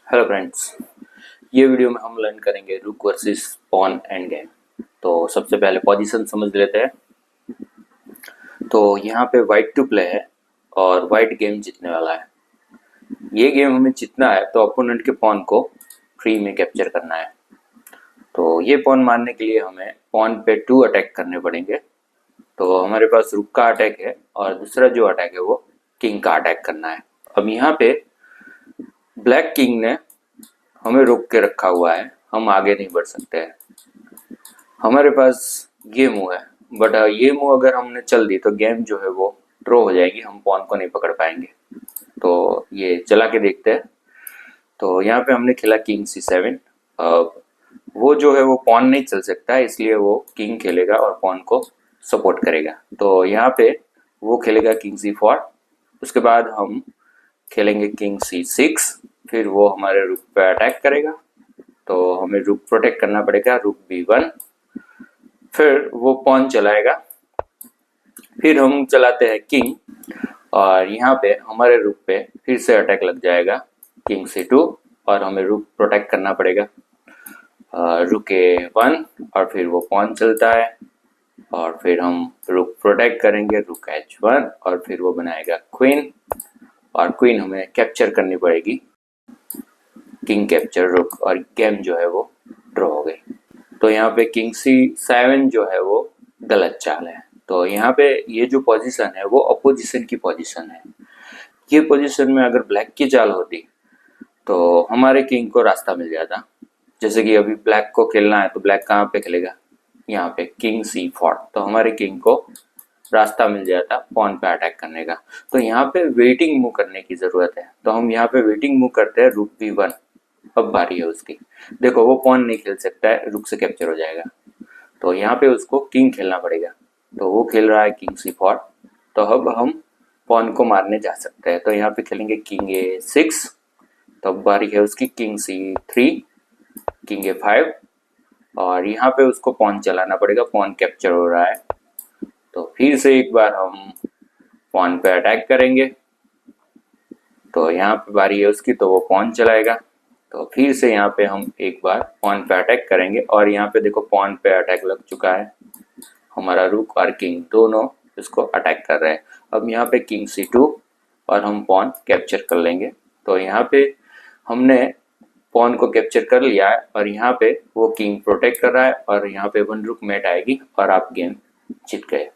Hello friends, ये video में हम लर्न करेंगे रुक वर्सेस पॉन एंड गेम। तो सबसे पहले पोजीशन समझ लेते हैं। तो यहाँ पे वाइट टू प्ले है और वाइट गेम जीतने वाला है। ये गेम हमें जीतना है तो अपोनेंट के पॉन को फ्री में कैप्चर करना है। तो ये पॉन मारने के लिए हमें पॉन पे 2 अटैक करने पड़ेंगे। तो हमारे पास रुक का अटैक है और दूसरा जो अटैक है वो किंग का अटैक करना है। अब यहाँ पे ब्लैक किंग ने हमें रोक के रखा हुआ है, हम आगे नहीं बढ़ सकते हैं। हमारे पास ये मूव है, बट ये मूव अगर हमने चल दी तो गेम जो है वो ड्रॉ हो जाएगी, हम पॉन को नहीं पकड़ पाएंगे। तो ये चला के देखते हैं। तो यहाँ पे हमने खेला किंग C7। वो जो है वो पॉन नहीं चल सकता है, इसलिए वो किंग खेलेगा और पॉन को सपोर्ट करेगा। तो यहाँ पे वो खेलेगा किंग C4। उसके बाद हम खेलेंगे किंग C6। फिर वो हमारे रुक पे अटैक करेगा, तो हमें रुक प्रोटेक्ट करना पड़ेगा, रुक B1। फिर वो पॉन चलाएगा, फिर हम चलाते हैं किंग और यहाँ पे हमारे रुक पे फिर से अटैक लग जाएगा किंग C2 और हमें रुक प्रोटेक्ट करना पड़ेगा रुक A1 और फिर वो पॉन चलता है और फिर हम रुक प्रोटेक्ट करेंगे रुक H1 और फिर वो बनाएगा क्वीन और क्वीन हमें कैप्चर करनी पड़ेगी, किंग कैप्चर रुक, और गेम जो है वो ड्रॉ हो गई। तो यहाँ पे किंग C7 जो है वो गलत चाल है। तो यहाँ पे ये जो पोजीशन है वो अपोजिशन की पोजीशन है। ये पोजीशन में अगर ब्लैक की चाल होती तो हमारे किंग को रास्ता मिल जाता। जैसे कि अभी ब्लैक को खेलना है तो ब्लैक कहाँ पे खेलेगा, यहाँ पे किंग C4, तो हमारे किंग को रास्ता मिल जाता पॉन पे अटैक करने का। तो यहाँ पे वेटिंग मूव करने की जरूरत है, तो हम यहाँ पे वेटिंग मूव करते हैं रुक B1। अब बारी है उसकी। देखो वो पॉन नहीं खेल सकता है, रुक से कैप्चर हो जाएगा, तो यहाँ पे उसको किंग खेलना पड़ेगा। तो वो खेल रहा है किंग C4, तो अब हम पॉन को मारने जा सकते हैं। तो यहाँ पे खेलेंगे किंग A6। तो अब बारी है उसकी किंग C3, किंग A5 और यहाँ पे उसको पॉन चलाना पड़ेगा, पॉन कैप्चर हो रहा है। तो फिर से एक बार हम पॉन पे अटैक करेंगे, तो यहाँ पे बारी है उसकी, तो वो पॉन चलाएगा। तो फिर से यहाँ पे हम एक बार पॉन पे अटैक करेंगे और यहाँ पे देखो पॉन पे अटैक लग चुका है, हमारा रुक और किंग दोनों इसको अटैक कर रहे हैं। अब यहाँ पे किंग C2 और हम पॉन कैप्चर कर लेंगे। तो यहाँ पे हमने पॉन को कैप्चर कर लिया है और यहाँ पे वो किंग प्रोटेक्ट कर रहा है और यहाँ पे 1 रुक मेट आएगी और आप गेम जीत गए।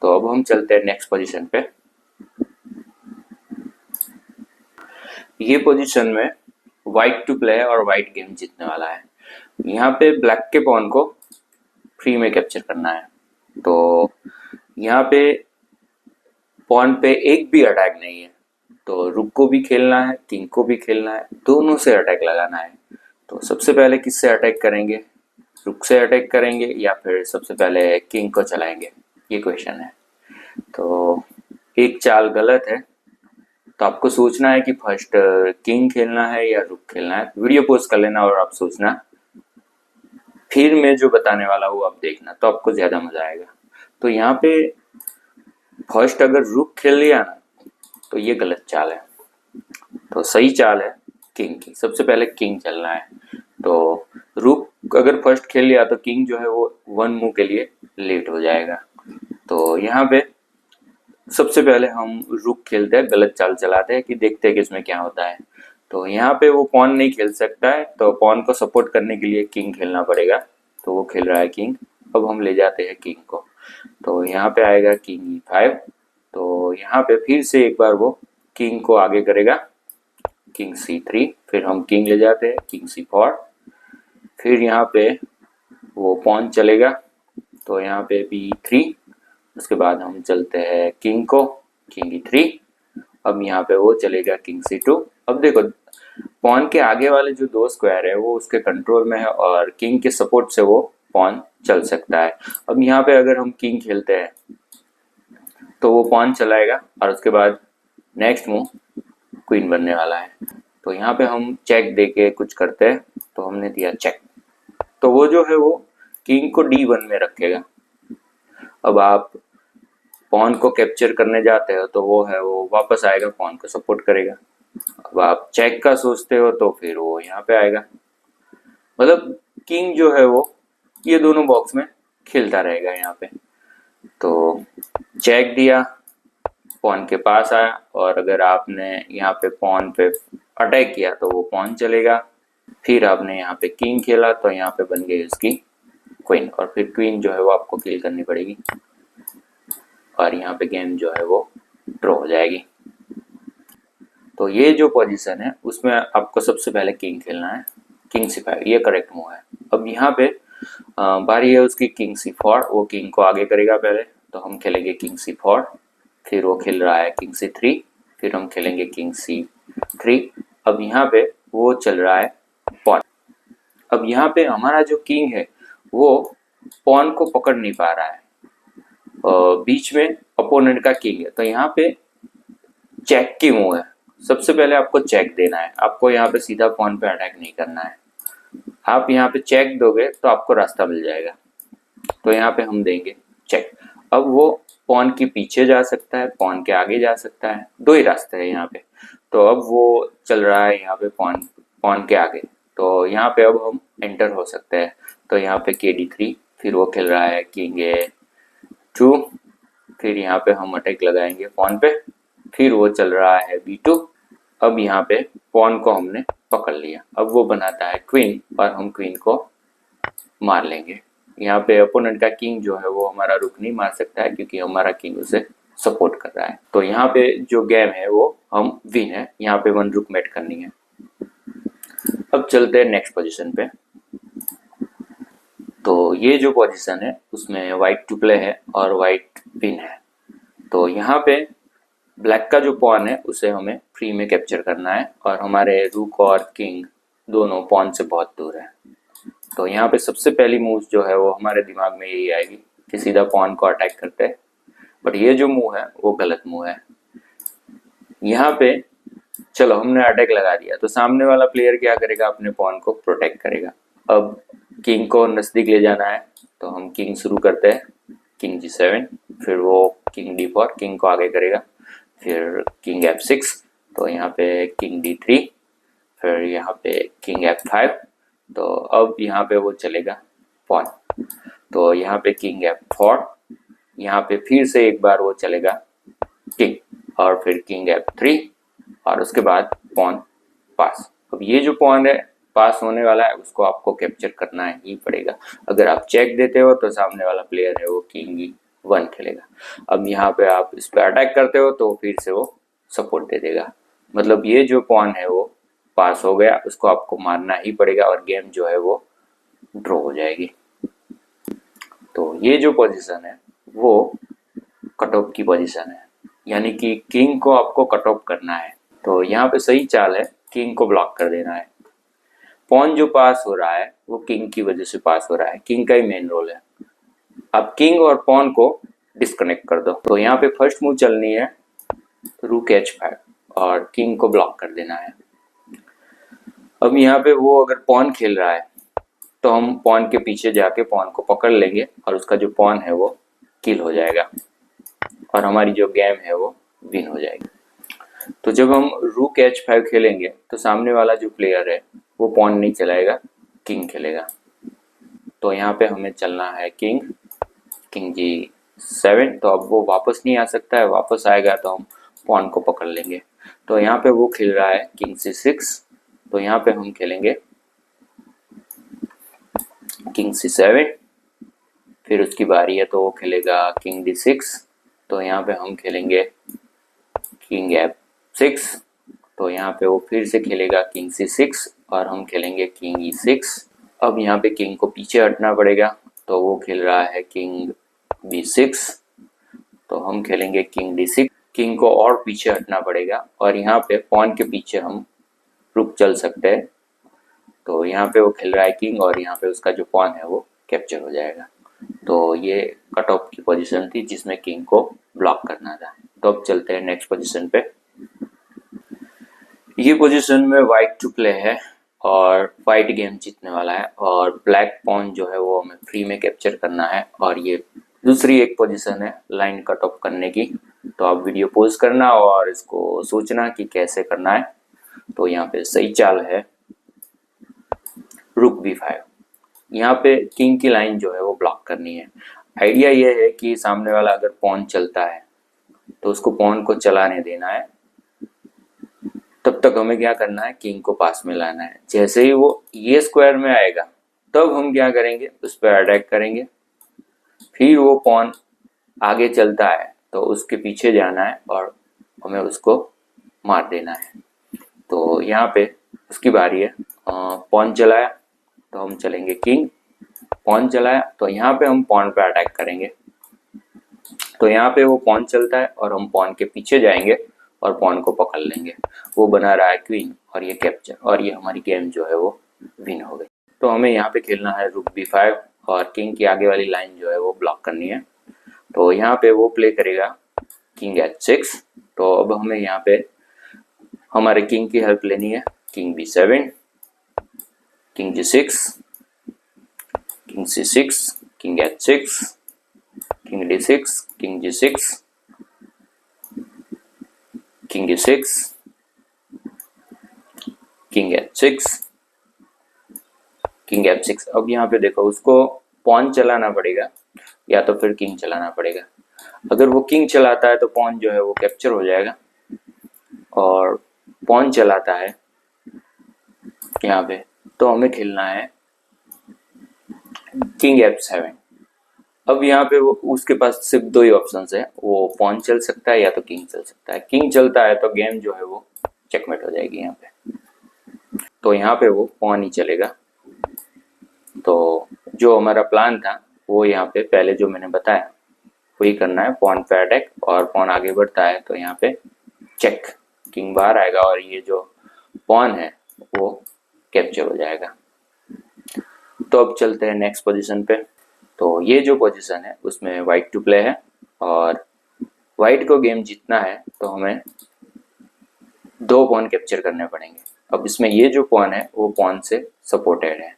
तो अब हम चलते हैं नेक्स्ट पोजीशन पे। ये पोजीशन में वाइट टू प्ले और वाइट गेम जीतने वाला है। यहाँ पे ब्लैक के पॉन को फ्री में कैप्चर करना है। तो यहाँ पे पॉन पे एक भी अटैक नहीं है, तो रुक को भी खेलना है, किंग को भी खेलना है, दोनों से अटैक लगाना है। तो सबसे पहले किससे अटैक करेंगे, रुक से अटैक करेंगे या फिर सबसे पहले किंग को चलाएंगे, ये क्वेश्चन है। तो एक चाल गलत है, तो आपको सोचना है कि फर्स्ट किंग खेलना है या रुक खेलना है। वीडियो पॉज कर लेना और आप सोचना, फिर मैं जो बताने वाला हूँ आप देखना, तो आपको ज्यादा मजा आएगा। तो यहाँ पे फर्स्ट अगर रुक खेल लिया ना तो ये गलत चाल है। तो सही चाल है किंग की, सबसे पहले किंग चलना है। तो रुक अगर फर्स्ट खेल लिया तो किंग जो है वो 1 मूव के लिए लेट हो जाएगा। तो यहाँ पे सबसे पहले हम रुक खेलते हैं, गलत चाल चलाते हैं कि देखते हैं कि इसमें क्या होता है। तो यहाँ पे वो पॉन नहीं खेल सकता है, तो पॉन को सपोर्ट करने के लिए किंग खेलना पड़ेगा। तो वो खेल रहा है किंग, अब हम ले जाते हैं किंग को। तो यहाँ पे आएगा किंग E5। तो यहाँ पे फिर से एक बार वो किंग को आगे करेगा, किंग C3, फिर हम किंग ले जाते हैं किंग C4। फिर यहाँ पे वो पॉन चलेगा, तो यहाँ पे B3। उसके बाद हम चलते हैं किंग को, किंग E3। अब यहाँ पे वो चलेगा किंग C2। अब देखो पॉन के आगे वाले जो 2 स्क्वायर है वो उसके कंट्रोल में है और किंग के सपोर्ट से वो पॉन चल सकता है। अब यहाँ पे अगर हम किंग खेलते हैं तो वो पॉन चलाएगा और उसके बाद नेक्स्ट मूव क्वीन बनने वाला है। तो यहाँ पे हम चेक देके कुछ करते हैं, तो हमने दिया चेक। तो वो जो है वो किंग को D1 में रखेगा। अब आप पॉन को कैप्चर करने जाते हो तो वो है वो वापस आएगा, पॉन को सपोर्ट करेगा। अब आप चेक का सोचते हो तो फिर वो यहाँ पे आएगा, मतलब किंग जो है वो ये दोनों बॉक्स में खेलता रहेगा यहाँ पे। तो चेक दिया, पॉन के पास आया, और अगर आपने यहाँ पे पॉन पे अटैक किया तो वो पॉन चलेगा। फिर आपने यहाँ पे किंग खेला तो यहाँ पे बन गई उसकी क्वीन, और फिर क्वीन जो है वो आपको किल करनी पड़ेगी, और यहाँ पे गेम जो है वो ड्रॉ हो जाएगी। तो ये जो पोजीशन है उसमें आपको सबसे पहले किंग खेलना है, किंग C5, ये करेक्ट मूव है। अब यहाँ पे बारी है उसकी किंग C4, वो किंग को आगे करेगा पहले, तो हम खेलेंगे किंग C4, फिर वो खेल रहा है किंग C3, फिर हम खेलेंगे किंग C3। अब यहाँ पे वो चल रहा है पॉन। अब यहाँ पे हमारा जो किंग है वो पॉन को पकड़ नहीं पा रहा है, बीच में अपोनेंट का किंग है, तो यहाँ पे चेक की मूव है। सबसे पहले आपको चेक देना है, आपको यहाँ पे सीधा पॉन पे अटैक नहीं करना है। आप यहाँ पे चेक दोगे तो आपको रास्ता मिल जाएगा, तो यहाँ पे हम देंगे चेक। अब वो पॉन के पीछे जा सकता है, पॉन के आगे जा सकता है, दो ही रास्ते हैं यहाँ पे। तो अब वो चल रहा है यहाँ पे पॉन के आगे, तो यहाँ पे अब हम एंटर हो सकते हैं। तो यहाँ पे KD3, फिर वो खेल रहा है किंग A2, फिर यहाँ पे हम अटैक लगाएंगे पॉन पे, फिर वो चल रहा है B2। अब यहाँ पे पॉन को हमने पकड़ लिया, अब वो बनाता है क्वीन, और हम क्वीन को मार लेंगे। यहाँ पे अपोनेंट का किंग जो है वो हमारा रुक नहीं मार सकता है, क्योंकि हमारा किंग उसे सपोर्ट कर रहा है। तो यहाँ पे जो गेम है वो हम विन है, यहाँ पे 1 रुक मेट करनी है। अब चलते हैं नेक्स्ट पोजीशन पे। तो ये जो पोजीशन है उसमें वाइट टू प्ले है और वाइट विन है। तो यहाँ पे ब्लैक का जो पॉन है उसे हमें फ्री में कैप्चर करना है, और हमारे रूक और किंग दोनों पॉन से बहुत दूर है। तो यहाँ पे सबसे पहली मूव जो है वो हमारे दिमाग में यही आएगी कि सीधा पॉन को अटैक करते हैं, बट ये जो मूव है वो गलत मूव है। यहाँ पे चलो हमने अटैक लगा दिया, तो सामने वाला प्लेयर क्या करेगा, अपने पॉन को प्रोटेक्ट करेगा। अब किंग को नजदीक ले जाना है, तो हम किंग शुरू करते हैं, किंग G7, फिर वो किंग D4, किंग को आगे करेगा, फिर किंग F6, तो यहाँ पे किंग D3, फिर यहाँ पे किंग F5। तो अब यहाँ पे वो चलेगा पॉन, तो यहाँ पे किंग F4, यहाँ पे फिर से एक बार वो चलेगा किंग, और फिर किंग F3, और उसके बाद पॉन पास। अब ये जो पॉन है पास होने वाला है उसको आपको कैप्चर करना ही पड़ेगा। अगर आप चेक देते हो तो सामने वाला प्लेयर है वो किंग E1 खेलेगा। अब यहाँ पे आप इस पे अटैक करते हो तो फिर से वो सपोर्ट दे देगा, मतलब ये जो पॉन है वो पास हो गया, उसको आपको मारना ही पड़ेगा, और गेम जो है वो ड्रॉ हो जाएगी। तो ये जो पोजीशन है वो कट ऑफ की पोजीशन है, यानी कि किंग को आपको कट ऑफ करना है। तो यहाँ पे सही चाल है किंग को ब्लॉक कर देना है। पॉन जो पास हो रहा है वो किंग की वजह से पास हो रहा है, किंग का ही मेन रोल है। अब किंग और पॉन को डिस्कनेक्ट कर दो। तो यहाँ पे फर्स्ट मूव चलनी है रूक H5, और किंग को ब्लॉक कर देना है। अब यहाँ पे वो अगर पॉन खेल रहा है तो हम पॉन के पीछे जाके पॉन को पकड़ लेंगे, और उसका जो पॉन है वो किल हो जाएगा, और हमारी जो गेम है वो विन हो जाएगी। तो जब हम रूक H5 खेलेंगे तो सामने वाला जो प्लेयर है वो पॉन नहीं चलाएगा, किंग खेलेगा। तो यहाँ पे हमें चलना है किंग G7, तो अब वो वापस नहीं आ सकता है, वापस आएगा तो हम पॉन को पकड़ लेंगे। तो यहाँ पे वो खेल रहा है किंग C6, तो यहाँ पे हम खेलेंगे किंग C7, फिर उसकी बारी है तो वो खेलेगा किंग D6, तो यहाँ पे हम खेलेंगे किंग F6, तो यहाँ पे वो फिर से खेलेगा किंग C6, और हम खेलेंगे किंग E6। अब यहाँ पे किंग को पीछे हटना पड़ेगा, तो वो खेल रहा है किंग B6, तो हम खेलेंगे किंग D6। किंग को और पीछे हटना पड़ेगा, और यहाँ पे पॉन के पीछे हम रुक चल सकते हैं। तो यहाँ पे वो खेल रहा है किंग, और यहाँ पे उसका जो पॉन है वो कैप्चर हो जाएगा। तो ये कट ऑफ की पोजीशन थी जिसमें किंग को ब्लॉक करना था। तो अब चलते हैं नेक्स्ट पोजीशन पे। ये पोजीशन में वाइट टू प्ले है, और वाइट गेम जीतने वाला है, और ब्लैक पॉन जो है वो हमें फ्री में कैप्चर करना है। और ये दूसरी एक पोजीशन है लाइन कट ऑफ करने की। तो आप वीडियो पॉज करना और इसको सोचना कि कैसे करना है। तो यहाँ पे सही चाल है रुक b5। यहाँ पे किंग की लाइन जो है वो ब्लॉक करनी है। आइडिया ये है कि सामने वाला अगर पॉन चलता है तो उसको पॉन को चलाने देना है, तब तक हमें क्या करना है, किंग को पास में लाना है। जैसे ही वो ये स्क्वायर में आएगा तब हम क्या करेंगे, उस पर अटैक करेंगे। फिर वो पॉन आगे चलता है तो उसके पीछे जाना है और हमें उसको मार देना है। तो यहाँ पे उसकी बारी है। पॉन चलाया तो हम चलेंगे किंग, पॉन चलाया तो यहाँ पे हम पॉन पे अटैक करेंगे। तो यहाँ पे वो पॉन चलता है और हम पॉन के पीछे जाएंगे और पॉन को पकड़ लेंगे। वो बना रहा है क्वीन और ये कैप्चर, और ये हमारी गेम जो है वो विन हो गई। तो हमें यहाँ पे खेलना है रुक b5 और किंग की आगे वाली लाइन जो है वो ब्लॉक करनी है। तो यहाँ पे वो प्ले करेगा किंग h6। तो अब हमें यहाँ पे हमारे किंग की हेल्प लेनी है। King b7, king g6, king c6, king h6, king d6, king g6, king e6, king h6, king f6। अब यहाँ पे देखो उसको पॉन चलाना पड़ेगा या तो फिर किंग चलाना पड़ेगा। अगर वो किंग चलाता है तो पॉन जो है वो कैप्चर हो जाएगा, और पॉन चलाता है यहाँ पे तो हमें खेलना है किंग f7। अब यहाँ पे वो उसके पास सिर्फ दो ही ऑप्शन है, वो पॉन चल सकता है या तो किंग चल सकता है। किंग चलता है तो गेम जो है वो चेकमेट हो जाएगी यहाँ पे। तो यहाँ पे वो पॉन ही चलेगा। तो जो हमारा प्लान था वो यहाँ पे पहले जो मैंने बताया वही करना है, पॉन पे अटैक, और पॉन आगे बढ़ता है तो यहाँ पे चेक, किंग बाहर आएगा और ये जो पॉन है वो कैप्चर हो जाएगा। तो अब चलते हैं नेक्स्ट पोजीशन पे। तो ये जो पोजीशन है उसमें वाइट टू प्ले है और वाइट को गेम जीतना है तो हमें दो पॉन कैप्चर करने पड़ेंगे। अब इसमें ये जो पॉन है वो पॉन से सपोर्टेड है,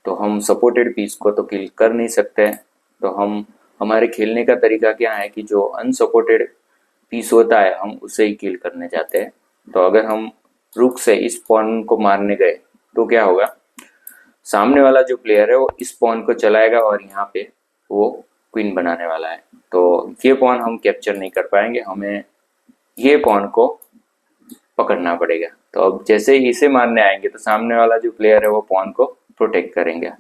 तो हम सपोर्टेड पीस को तो किल कर नहीं सकते। तो हम हमारे खेलने का तरीका क्या है कि जो अनसपोर्टेड पीस होता है हम उसे ही किल करने जाते हैं। तो अगर हम रुक से इस पॉन को मारने गए तो क्या होगा, सामने वाला जो प्लेयर है वो इस पॉन को चलाएगा और यहाँ पे वो क्वीन बनाने वाला है। तो ये पॉन हम कैप्चर नहीं कर पाएंगे, हमें ये पॉन को पकड़ना पड़ेगा। तो अब जैसे ही इसे मारने आएंगे तो सामने वाला जो प्लेयर है वो पॉन को प्रोटेक्ट करेंगे।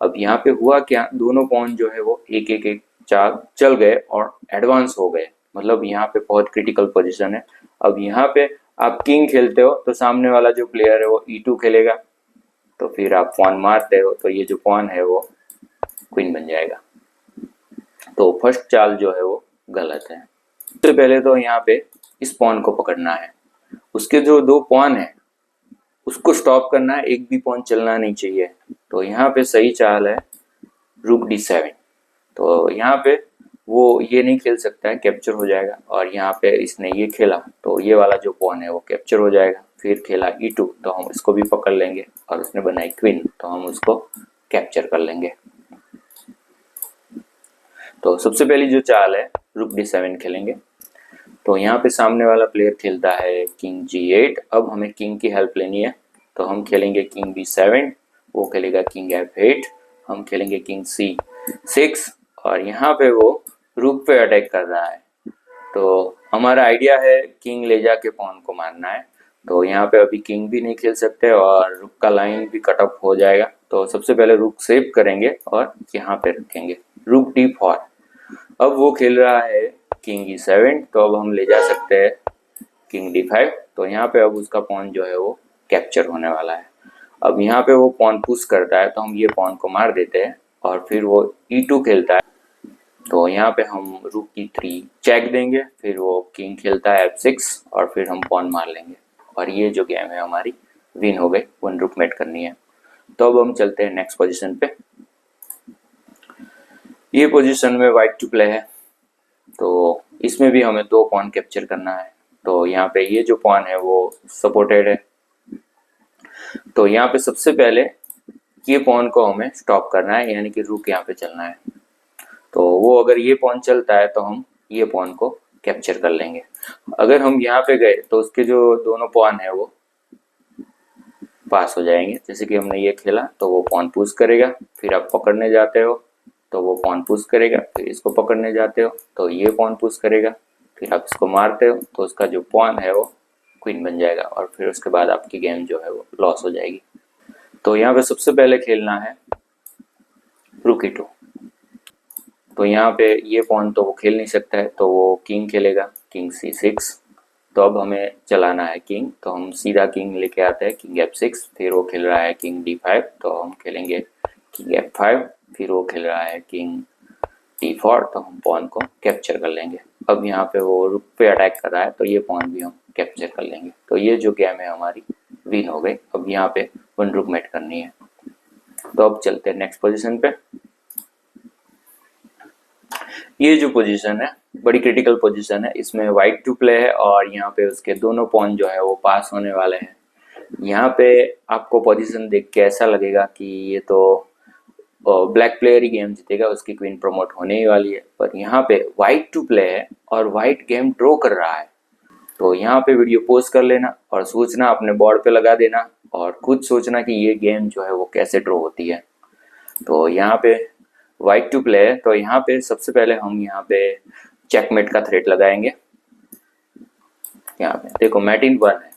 अब यहाँ पे हुआ क्या, दोनों पॉन जो है वो एक एक एक चाल चल गए और एडवांस हो गए, मतलब यहाँ पे बहुत क्रिटिकल पोजीशन है। अब यहाँ पे आप किंग खेलते हो तो सामने वाला जो प्लेयर है वो e2 खेलेगा, तो फिर आप पॉन मारते हो तो ये जो पॉन है वो क्वीन बन जाएगा। तो फर्स्ट चाल जो है वो गलत है। सबसे पहले तो यहाँ पे इस पॉन को पकड़ना है, उसके जो दो पॉन है उसको स्टॉप करना है, एक भी पॉन चलना नहीं चाहिए। तो यहाँ पे सही चाल है रुक d7। तो यहाँ पे वो ये नहीं खेल सकता है, कैप्चर हो जाएगा। और यहाँ पे इसने ये खेला तो ये वाला जो पॉन है वो कैप्चर हो जाएगा। फिर खेला e2 तो हम इसको भी पकड़ लेंगे, और उसने बनाई क्वीन तो हम उसको कैप्चर कर लेंगे। तो सबसे पहली जो चाल है रुक d7 खेलेंगे। तो यहाँ पे सामने वाला प्लेयर खेलता है किंग g8। अब हमें किंग की हेल्प लेनी है, तो हम खेलेंगे किंग b7, वो खेलेगा किंग f8, हम खेलेंगे किंग c6, और यहाँ पे वो रुक पे अटैक कर रहा है। तो हमारा आइडिया है किंग ले जाके पॉन को मारना है। तो यहाँ पे अभी किंग भी नहीं खेल सकते और रुक का लाइन भी कट ऑफ हो जाएगा। तो सबसे पहले रुक सेव करेंगे और यहाँ पे रखेंगे रुक d4। अब वो खेल रहा है किंग e7, तो अब हम ले जा सकते हैं किंग d5। तो यहाँ पे अब उसका पॉन जो है वो कैप्चर होने वाला है। अब यहाँ पे वो पॉन पुश करता है तो हम ये पॉन को मार देते हैं, और फिर वो e2 खेलता है तो यहाँ पे हम रुक e3 चेक देंगे। फिर वो किंग खेलता है f6 और फिर हम पॉन मार लेंगे, और ये जो गेम है हमारी विन हो गई, 1 रुक मेट करनी है। तो अब हम चलते हैं नेक्स्ट पोजीशन पे। ये पोजीशन में वाइट टू प्ले है, तो इसमें भी हमें दो पॉन कैप्चर करना है। तो यहाँ पे ये जो पॉन है वो सपोर्टेड है, तो यहाँ पे सबसे पहले ये पॉन को हमें स्टॉप करना है, यानी कि रुक यहाँ पे चलना है। तो वो अगर ये पॉन चलता है तो हम ये पॉन को कैप्चर कर लेंगे। अगर हम यहाँ पे गए तो उसके जो दोनों पॉन है वो पास हो जाएंगे। जैसे कि हमने ये खेला तो वो पॉन पुश करेगा, फिर आप पकड़ने जाते हो तो वो पॉन पुश करेगा, फिर इसको पकड़ने जाते हो तो ये पॉन पुश करेगा, फिर आप इसको मारते हो तो उसका जो पॉन है वो क्वीन बन जाएगा और फिर उसके बाद आपकी गेम जो है वो लॉस हो जाएगी। तो यहाँ पे सबसे पहले खेलना है रूक E2। तो यहाँ पे ये पॉन तो वो खेल नहीं सकता है तो वो किंग खेलेगा, किंग C6। तो अब हमें चलाना है किंग, तो हम सीधा किंग लेके आते हैं, किंग F6। फिर वो खेल रहा है किंग D5 तो हम खेलेंगे किंग F5। फिर वो खेल रहा है किंग D4 तो हम पॉन को कैप्चर कर लेंगे। अब यहाँ पे वो रुक पे अटैक कर रहा है तो ये पॉन भी हम कैप्चर कर लेंगे। तो ये जो गेम है हमारी विन हो गई। अब यहाँ पे वन रुक मेट करनी है। तो अब चलते हैं नेक्स्ट पोजीशन पे। ये जो पोजीशन है बड़ी क्रिटिकल पोजीशन है, इसमें वाइट टू प्ले है और यहाँ पे उसके दोनों पॉन जो है वो पास होने वाले हैं। यहाँ पे आपको पोजीशन देख के ऐसा लगेगा कि ये तो ब्लैक प्लेयर ही गेम जीतेगा, उसकी क्वीन प्रमोट होने ही वाली है। पर यहाँ पे वाइट टू प्ले है और वाइट गेम ड्रॉ कर रहा है। तो यहाँ पे वीडियो पोस्ट कर लेना और सूचना अपने बोर्ड पे लगा देना और खुद सोचना कि ये गेम जो है वो कैसे ड्रॉ होती है। तो यहाँ पे वाइट टू प्ले है तो यहाँ पे सबसे पहले हम यहाँ पे चेकमेट का थ्रेट लगाएंगे। यहाँ पे देखो मैट इन 1 है,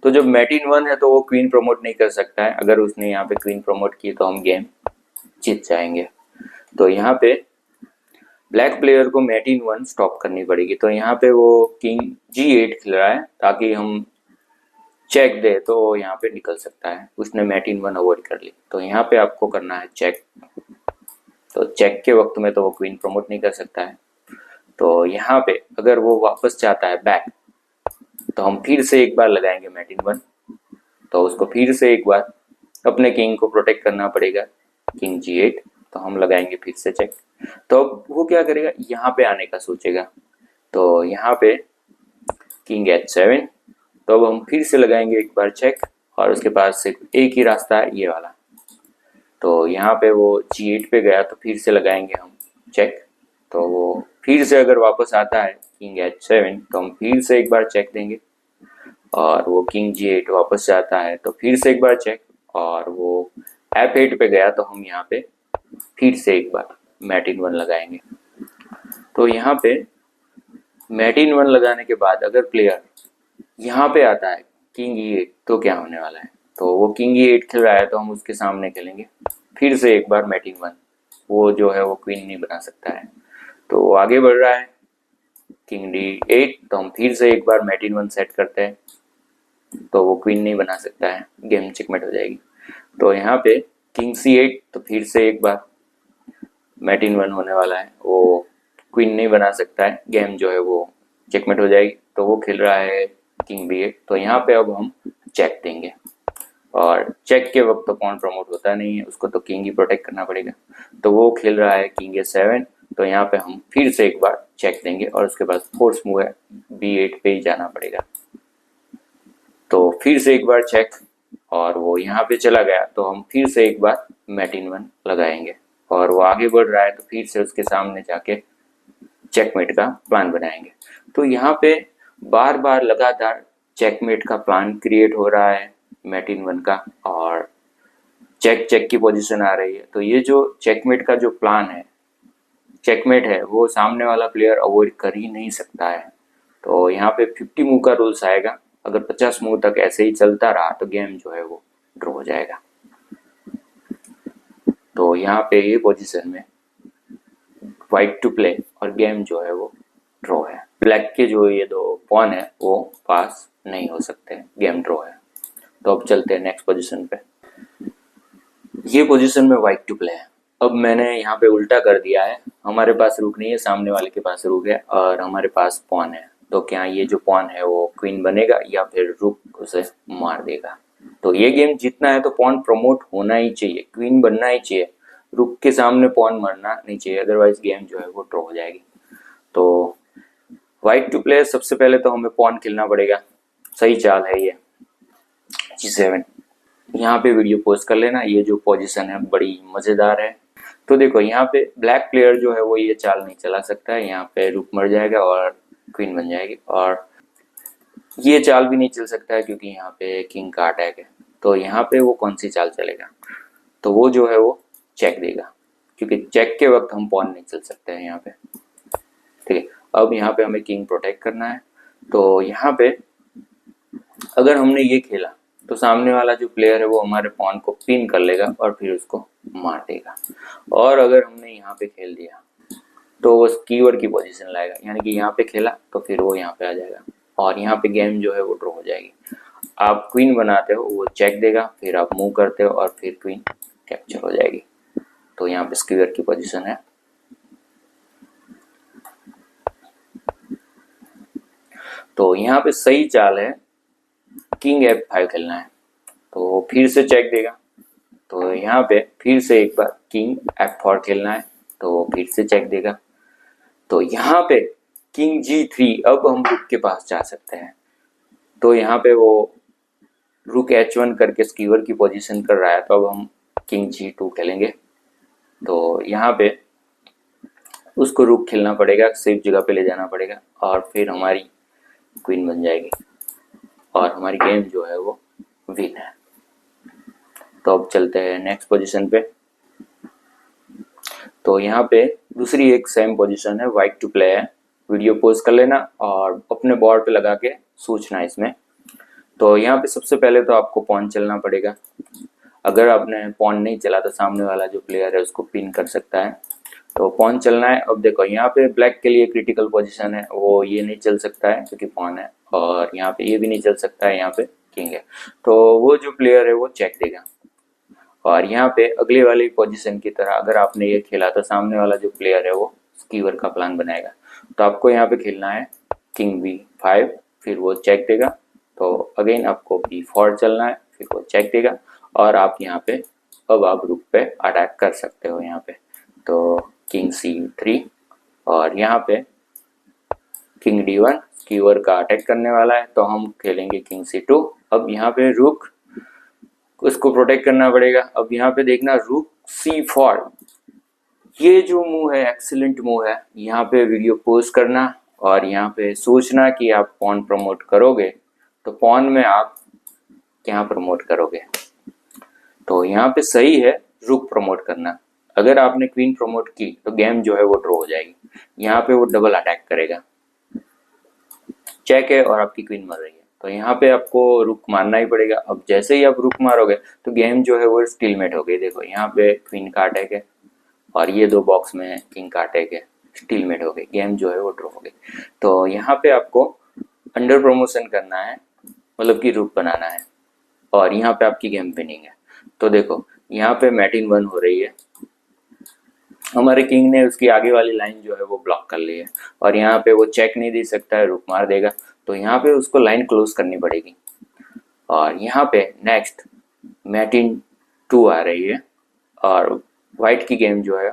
तो जब मैट इन 1 है तो वो क्वीन प्रमोट नहीं कर सकता है। अगर उसने यहाँ पे क्वीन प्रमोट की तो हम गेम जीत जाएंगे। तो यहाँ पे ब्लैक प्लेयर को मैट इन 1 स्टॉप करनी पड़ेगी। तो यहाँ पे वो किंग G8 खेल रहा है ताकि हम चेक दे तो यहाँ पे निकल सकता है। उसने मैट इन 1 अवॉइड कर ली तो यहाँ पे आपको करना है चेक। तो चेक के वक्त में तो वो क्वीन प्रमोट नहीं कर सकता है। तो यहाँ पे अगर वो वापस चाहता है बैक तो हम फिर से एक बार लगाएंगे मैट इन 1। तो उसको फिर से एक बार अपने किंग को प्रोटेक्ट करना पड़ेगा, किंग G8। तो हम लगाएंगे फिर से चेक। तो अब वो क्या करेगा, यहाँ पे आने का सोचेगा। तो यहाँ पे किंग H7। तो अब हम फिर से लगाएंगे एक बार चेक और उसके पास सिर्फ एक ही रास्ता है, ये वाला। तो यहाँ पे वो G8 पे गया तो फिर से लगाएंगे हम चेक। तो वो फिर से अगर वापस आता है किंग H7 तो हम फिर से एक बार चेक देंगे और वो किंग G8 वापस जाता है तो फिर से एक बार चेक और वो F8 पे गया तो हम यहाँ पे फिर से एक बार मैट इन 1 लगाएंगे। तो यहाँ पे मैट इन 1 लगाने के बाद अगर प्लेयर यहाँ पे आता है किंग E8 तो क्या होने वाला है। तो वो किंग E8 खेल रहा है तो हम उसके सामने खेलेंगे फिर से एक बार मैट इन 1। वो जो है वो क्वीन नहीं बना सकता है। तो वो आगे बढ़ रहा है किंग D8 तो हम फिर से एक बार मैट इन 1 सेट करते हैं तो वो क्वीन नहीं बना सकता है, गेम चेकमेट हो जाएगी। तो यहाँ पे किंग C8 तो फिर से एक बार मैट इन 1 होने वाला है, वो क्वीन नहीं बना सकता है, गेम जो है वो चेकमेट हो जाएगी। तो वो खेल रहा है किंग B8। तो यहाँ पे अब हम चेक देंगे और चेक के वक्त तो पॉन प्रमोट होता नहीं है, उसको तो किंग ही प्रोटेक्ट करना पड़ेगा। तो वो खेल रहा है किंग A7। तो यहाँ पे हम फिर से एक बार चेक देंगे और उसके बाद फोर्स मूव है B8 पे ही जाना पड़ेगा। तो फिर से एक बार चेक और वो यहाँ पे चला गया तो हम फिर से एक बार मैट इन 1 लगाएंगे और वो आगे बढ़ रहा है तो फिर से उसके सामने जाके चेकमेट का प्लान बनाएंगे। तो यहाँ पे बार बार लगातार चेकमेट का प्लान क्रिएट हो रहा है मैट इन 1 का और चेक चेक की पोजीशन आ रही है। तो ये जो चेकमेट का जो प्लान है, चेकमेट है, वो सामने वाला प्लेयर अवॉइड कर ही नहीं सकता है। तो यहाँ पे 50 मूव का रूल्स आएगा। अगर 50 मूव तक ऐसे ही चलता रहा तो गेम जो है वो ड्रॉ हो जाएगा। तो यहाँ पे ये पोजीशन में वाइट टू प्ले और गेम जो है वो ड्रॉ है। ब्लैक के जो ये दो पॉन है वो पास नहीं हो सकते, गेम ड्रॉ है। तो अब चलते हैं नेक्स्ट पोजीशन पे। ये पोजीशन में वाइट टू प्ले है। अब मैंने यहाँ पे उल्टा कर दिया है, हमारे पास रुक नहीं है, सामने वाले के पास रुक है और हमारे पास पॉन है। तो क्या ये जो पॉन है वो क्वीन बनेगा या फिर रुक उसे मार देगा। तो ये गेम जीतना है तो पॉन प्रमोट होना ही चाहिए, क्वीन बनना ही चाहिए, रुक के सामने पॉन मरना नहीं चाहिए, अदरवाइज गेम जो है वो ड्रॉ हो जाएगी। तो वाइट टू प्ले सबसे पहले तो हमें पॉन खेलना पड़ेगा, सही चाल है ये G7। यहाँ पे वीडियो पोस्ट कर लेना, ये जो पोजीशन है बड़ी मजेदार है। तो देखो यहाँ पे ब्लैक प्लेयर जो है वो ये चाल नहीं चला सकता है, यहाँ पे रुक मर जाएगा और क्वीन बन जाएगी। और ये चाल भी नहीं चल सकता है क्योंकि यहाँ पे किंग का अटैक है। तो यहाँ पे वो कौन सी चाल चलेगा, तो वो जो है वो चेक देगा, क्योंकि चेक के वक्त हम पॉन नहीं चल सकते हैं यहाँ पे। ठीक है, अब यहाँ पे हमें किंग प्रोटेक्ट करना है। तो यहाँ पे अगर हमने ये खेला तो सामने वाला जो प्लेयर है वो हमारे पॉन को पिन कर लेगा और फिर उसको मार देगा। और अगर हमने यहाँ पे खेल दिया तो वो कीवर की पोजीशन लाएगा, यानी कि यहाँ पे खेला तो फिर वो यहाँ पे आ जाएगा और यहाँ पे गेम जो है वो ड्रॉ हो जाएगी। आप क्वीन बनाते हो, वो चेक देगा, फिर आप मूव करते हो और फिर क्वीन कैप्चर हो जाएगी। तो यहाँ पे स्क्वायर की पोजीशन है। तो यहाँ पे सही चाल है किंग F5 खेलना है, तो फिर से चेक देगा। तो यहाँ पे फिर से एक बार किंग F4 खेलना है, तो फिर से चेक देगा। तो यहाँ पे किंग G3, अब हम रुक के पास जा सकते हैं। तो यहाँ पे वो रुक H1 करके स्कीवर की पोजीशन कर रहा है, तो अब हम किंग G2 खेलेंगे। तो यहाँ पे उसको रुक खेलना पड़ेगा, सेफ जगह पे ले जाना पड़ेगा और फिर हमारी क्वीन बन जाएगी और हमारी गेम जो है वो विन है। तो अब चलते हैं नेक्स्ट पोजीशन पे। तो यहाँ पे दूसरी एक सेम पोजीशन है, वाइट टू प्ले है। वीडियो पॉज कर लेना और अपने बोर्ड पे लगा के सोचना इसमें। तो यहाँ पे सबसे पहले तो आपको पॉन चलना पड़ेगा। अगर आपने पॉन नहीं चला तो सामने वाला जो प्लेयर है उसको पिन कर सकता है। तो पॉन चलना है। अब देखो यहाँ पे ब्लैक के लिए क्रिटिकल पोजीशन है, वो ये नहीं चल सकता है क्योंकि पॉन है, और यहाँ पे ये भी नहीं चल सकता है, यहाँ पे किंग है। तो वो जो प्लेयर है वो चेक देगा। और यहाँ पे अगले वाली पोजीशन की तरह अगर आपने ये खेला तो सामने वाला जो प्लेयर है वो स्कीवर का प्लान बनाएगा। तो आपको यहाँ पे खेलना है किंग B5, फिर वो चेक देगा। तो अगेन आपको B4 चलना है, फिर वो चेक देगा और आप यहाँ पे अब आप रुक पे अटैक कर सकते हो यहाँ पे। तो किंग C3 और यहाँ पे किंग D1 स्कीवर का अटैक करने वाला है, तो हम खेलेंगे किंग C2। अब यहाँ पे रुक उसको प्रोटेक्ट करना पड़ेगा। अब यहाँ पे देखना रुक C4, ये जो मूव है एक्सीलेंट मूव है। यहाँ पे वीडियो पोस्ट करना और यहाँ पे सोचना कि आप पॉन प्रमोट करोगे तो पॉन में आप क्या प्रमोट करोगे। तो यहाँ पे सही है रुक प्रमोट करना। अगर आपने क्वीन प्रमोट की तो गेम जो है वो ड्रॉ हो जाएगी। यहाँ पे वो डबल अटैक करेगा, चेक है और आपकी क्वीन मर रही है, तो यहाँ पे आपको रुक मारना ही पड़ेगा। अब जैसे ही आप रुक मारोगे तो गेम जो है वो स्टीलमेट हो गई। देखो यहाँ पे क्वीन का अटैक है और ये दो बॉक्स में किंग का अटैक है, स्टीलमेट हो गई, गेम जो है वो ड्रॉ हो गई। तो यहाँ पे आपको अंडर प्रमोशन करना है, मतलब कि रुक बनाना है, और यहाँ पे आपकी गेम विनिंग है। तो देखो यहाँ पे मैटिन 1 हो रही है, हमारे किंग ने उसकी आगे वाली लाइन जो है वो ब्लॉक कर ली है और यहाँ पे वो चेक नहीं दे सकता है, रुक मार देगा। तो यहाँ पे उसको लाइन क्लोज करनी पड़ेगी। और यहाँ पे नेक्स्ट मैटिन 2 आ रही है और वाइट की गेम जो है,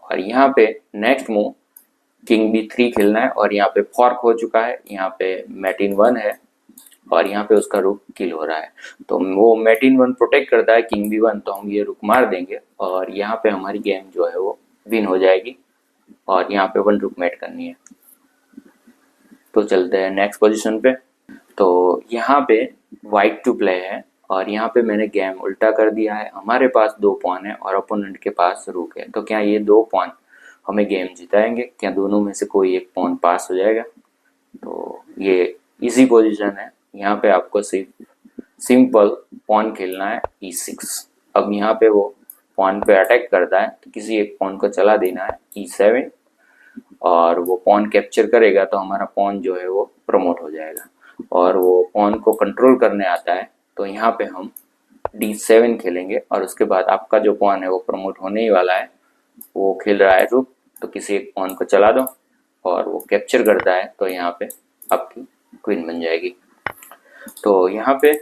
और यहाँ पे नेक्स्ट मूव किंग B3 खेलना है और यहाँ पे फॉर्क हो चुका है, यहाँ पे मैटिन 1 है और यहाँ पे उसका रुक किल हो रहा है। तो वो मैटिन 1 प्रोटेक्ट करता है किंग B1, तो हम ये रुक मार देंगे और यहाँ पे हमारी गेम जो है वो विन हो जाएगी और यहाँ पे 1 रुक मैट करनी है। तो चलते हैं नेक्स्ट पोजीशन पे। तो यहाँ पे वाइट टू प्ले है और यहाँ पे मैंने गेम उल्टा कर दिया है। हमारे पास 2 पॉन है और अपोनेंट के पास रुक है, तो क्या ये 2 पॉन हमें गेम जिताएंगे? क्या दोनों में से कोई एक पॉन पास हो जाएगा? तो ये इजी पोजीशन है। यहाँ पे आपको सिर्फ सिंपल पॉन खेलना है E6। अब यहाँ पे वो पॉन पे अटैक करता है तो किसी एक पॉन को चला देना है E7 और वो पॉन कैप्चर करेगा तो हमारा पॉन जो है वो प्रमोट हो जाएगा। और वो पॉन को कंट्रोल करने आता है, तो यहाँ पे हम D7 खेलेंगे और उसके बाद आपका जो पॉन है वो प्रमोट होने ही वाला है। वो खेल रहा है रुक, तो किसी एक पॉन को चला दो और वो कैप्चर करता है तो यहाँ पे आपकी क्वीन बन जाएगी। तो यहाँ पे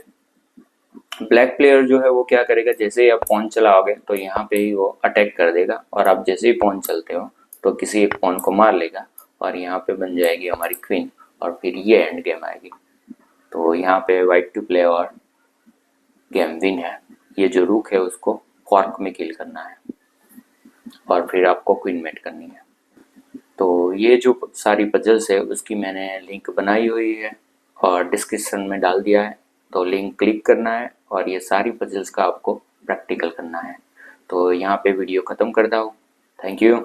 ब्लैक प्लेयर जो है वो क्या करेगा, जैसे ही आप पॉन चलाओगे तो यहाँ पे ही वो अटैक कर देगा और आप जैसे ही पॉन चलते हो तो किसी एक पॉन को मार लेगा और यहाँ पे बन जाएगी हमारी क्वीन और फिर ये एंड गेम आएगी। तो यहाँ पे वाइट टू प्ले और गेम विन है। ये जो रुक है उसको फॉर्क में किल करना है और फिर आपको क्वीन मेट करनी है। तो ये जो सारी पजल्स है उसकी मैंने लिंक बनाई हुई है और डिस्क्रिप्शन में डाल दिया है, तो लिंक क्लिक करना है और ये सारी पजल्स का आपको प्रैक्टिकल करना है। तो यहाँ पे वीडियो ख़त्म करता हूँ। Thank you.